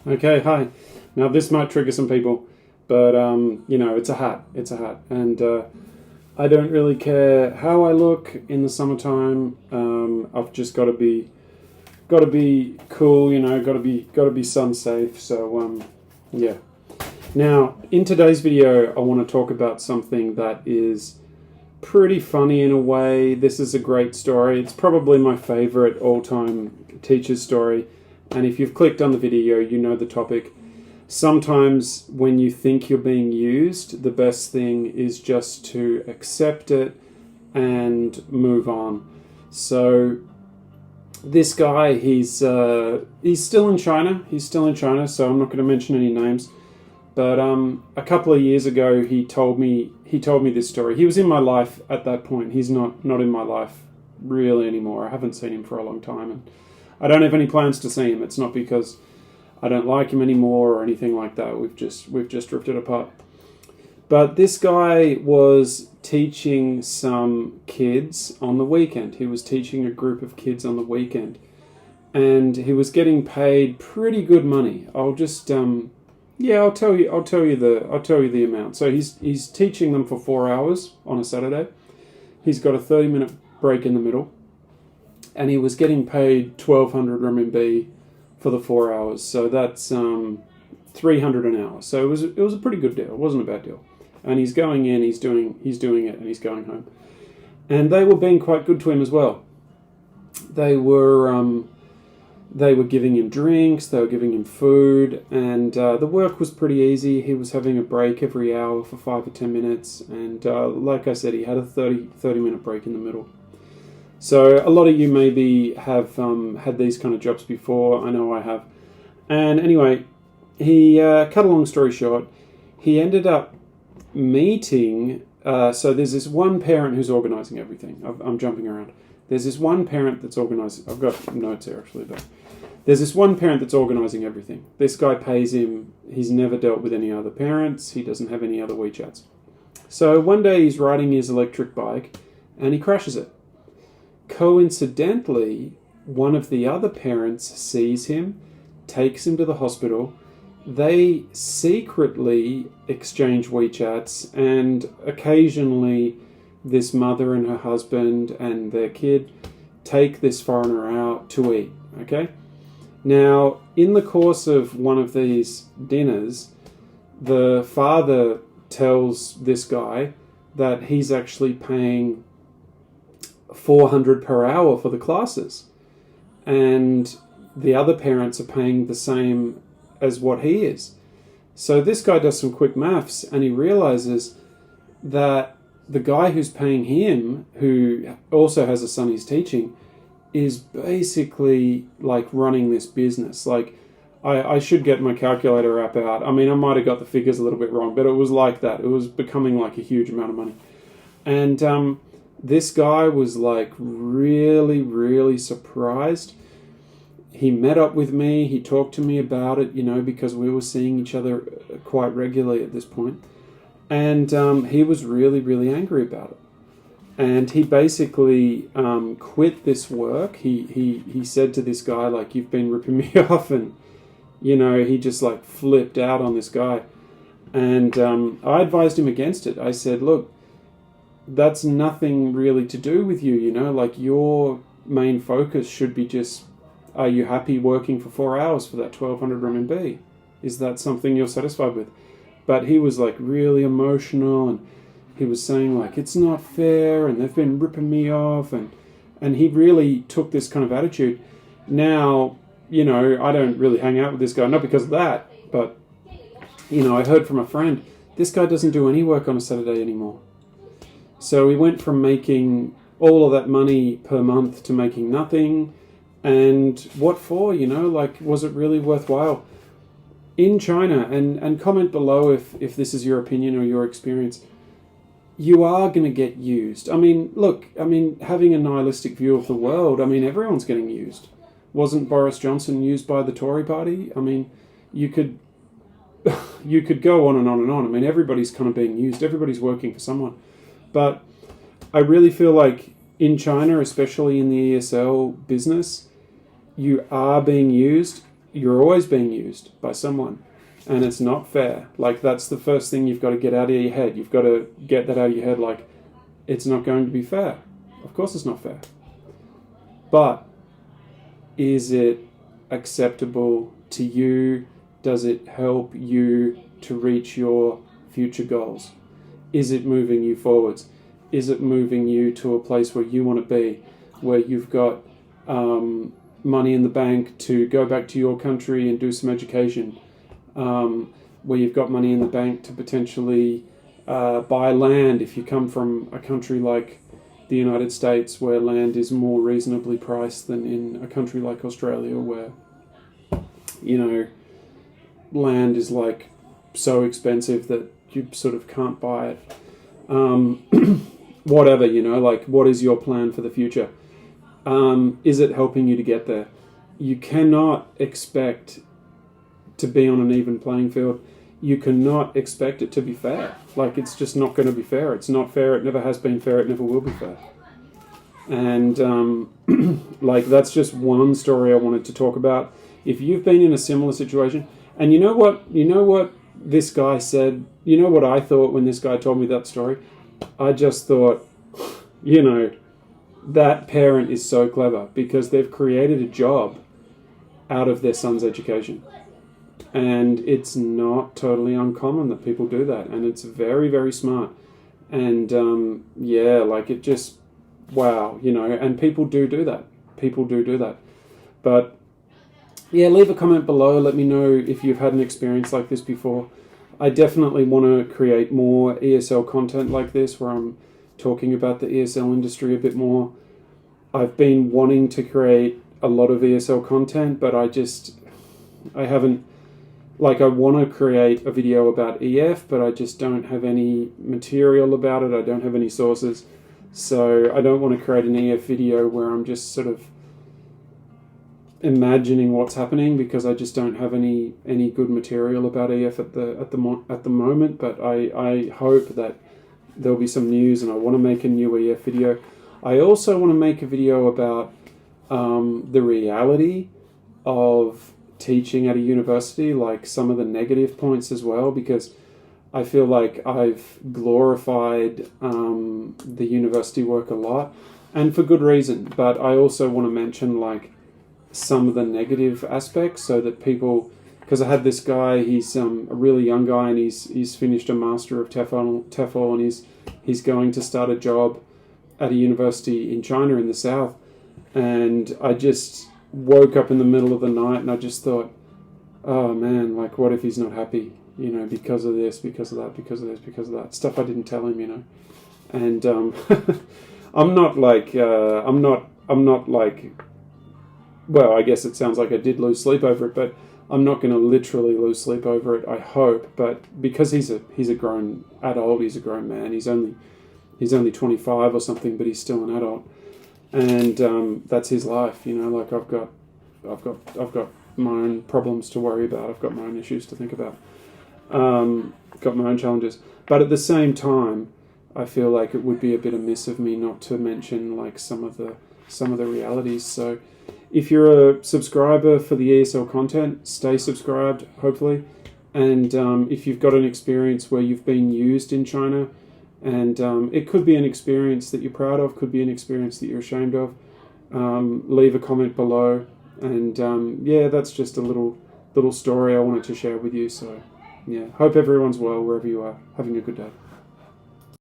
Okay, hi. Now this might trigger some people, but it's a hat. It's a hat, and I don't really care how I look in the summertime. I've just got to be cool. Got to be sun safe. So yeah. Now in today's video, I want to talk about something that is pretty funny in a way. This is a great story. It's probably my favorite all-time teacher's story. And if you've clicked on the video, you know the topic. Sometimes when you think you're being used, the best thing is just to accept it and move on. So this guy, he's still in China. He's still in China, so I'm not going to mention any names. But a couple of years ago, he told me this story. He was in my life at that point. He's not in my life really anymore. I haven't seen him for a long time, and I don't have any plans to see him. It's not because I don't like him anymore or anything like that. We've just drifted apart. But this guy was teaching some kids on the weekend. He was teaching a group of kids on the weekend, and he was getting paid pretty good money. I'll just I'll tell you the amount. So he's teaching them for 4 hours on a Saturday. He's got a 30-minute break in the middle. And he was getting paid 1,200 RMB for the 4 hours, so that's 300 an hour. So it was a pretty good deal. It wasn't a bad deal. And he's going in, he's doing it, and he's going home. And they were being quite good to him as well. They were giving him drinks, they were giving him food, and the work was pretty easy. He was having a break every hour for 5 or 10 minutes, and like I said, he had a 30-minute break in the middle. So a lot of you maybe have had these kind of jobs before. I know I have. And anyway, he cut a long story short, he ended up meeting. So there's this one parent who's organising everything. I'm jumping around. There's this one parent that's organising. I've got notes here actually, but there's this one parent that's organising everything. This guy pays him. He's never dealt with any other parents. He doesn't have any other WeChats. So one day he's riding his electric bike and he crashes it. Coincidentally, one of the other parents sees him, takes him to the hospital. They secretly exchange WeChats, and occasionally this mother and her husband and their kid take this foreigner out to eat. Okay? Now, in the course of one of these dinners, the father tells this guy that he's actually paying 400 per hour for the classes, and the other parents are paying the same as what he is. So this guy does some quick maths and he realizes that the guy who's paying him, who also has a son he's teaching, is basically like running this business. Like, I should get my calculator app out. I mean, I might have got the figures a little bit wrong, but it was like that. It was becoming like a huge amount of money. And this guy was like really, really surprised. He met up with me. He talked to me about it, because we were seeing each other quite regularly at this point. And he was really, really angry about it. And he basically quit this work. He said to this guy, like, you've been ripping me off. And, he just like flipped out on this guy. And I advised him against it. I said, look, that's nothing really to do with you, like your main focus should be just, are you happy working for 4 hours for that 1,200 RMB? Is that something you're satisfied with? But he was like really emotional, and he was saying like, it's not fair, and they've been ripping me off, and he really took this kind of attitude. Now, I don't really hang out with this guy, not because of that, but, I heard from a friend, this guy doesn't do any work on a Saturday anymore. So he went from making all of that money per month to making nothing. And what for, like, was it really worthwhile? In China, and comment below if this is your opinion or your experience, you are going to get used. I mean, look, having a nihilistic view of the world, everyone's getting used. Wasn't Boris Johnson used by the Tory party? You could go on and on and on. Everybody's kind of being used. Everybody's working for someone. But I really feel like in China, especially in the ESL business, you are being used. you're always being used by someone, and it's not fair. Like, that's the first thing you've got to get out of your head. You've got to get that out of your head, like, it's not going to be fair. Of course it's not fair. But is it acceptable to you? Does it help you to reach your future goals? Is it moving you forwards? Is it moving you to a place where you want to be, where you've got money in the bank to go back to your country and do some education, where you've got money in the bank to potentially buy land if you come from a country like the United States, where land is more reasonably priced than in a country like Australia, where, you know, land is like so expensive that you sort of can't buy it. Whatever, you know, like, what is your plan for the future? Is it helping you to get there? You cannot expect to be on an even playing field. You cannot expect it to be fair. Like, it's just not going to be fair. It's not fair. It never has been fair. It never will be fair. And like, that's just one story I wanted to talk about. If you've been in a similar situation, and you know what this guy said, you know what I thought when this guy told me that story? I just thought, you know, that parent is so clever, because they've created a job out of their son's education. And it's not totally uncommon that people do that. And it's very, very smart. And yeah, like, it just, wow, you know, and people do that. People do that. But yeah, leave a comment below. Let me know if you've had an experience like this before. I definitely want to create more ESL content like this, where I'm talking about the ESL industry a bit more. I've been wanting to create a lot of ESL content, but I haven't, like, I want to create a video about EF, but I just don't have any material about it. I don't have any sources. So I don't want to create an EF video where I'm just sort of imagining what's happening, because I just don't have any good material about EF at the moment. But I hope that there'll be some news, and I want to make a new EF video. I also want to make a video about the reality of teaching at a university, like some of the negative points as well, because I feel like I've glorified the university work a lot, and for good reason. But I also want to mention, like, some of the negative aspects, so that people, because I had this guy, he's a really young guy, and he's finished a Master of TEFL, and he's going to start a job at a university in China in the south. And I just woke up in the middle of the night, and I just thought, oh man, like, what if he's not happy, you know, because of this, because of that, because of this, because of that stuff I didn't tell him, you know. And I'm not like, well, I guess it sounds like I did lose sleep over it, but I'm not going to literally lose sleep over it, I hope. But because he's a grown adult, he's a grown man. He's only 25 or something, but he's still an adult, and that's his life, you know. Like, I've got my own problems to worry about. I've got my own issues to think about. Got my own challenges, but at the same time, I feel like it would be a bit amiss of me not to mention, like, some of the realities. So, if you're a subscriber for the ESL content, stay subscribed, hopefully. And if you've got an experience where you've been used in China, and it could be an experience that you're proud of, could be an experience that you're ashamed of, leave a comment below. And yeah, that's just a little story I wanted to share with you. So yeah, hope everyone's well wherever you are. Having a good day.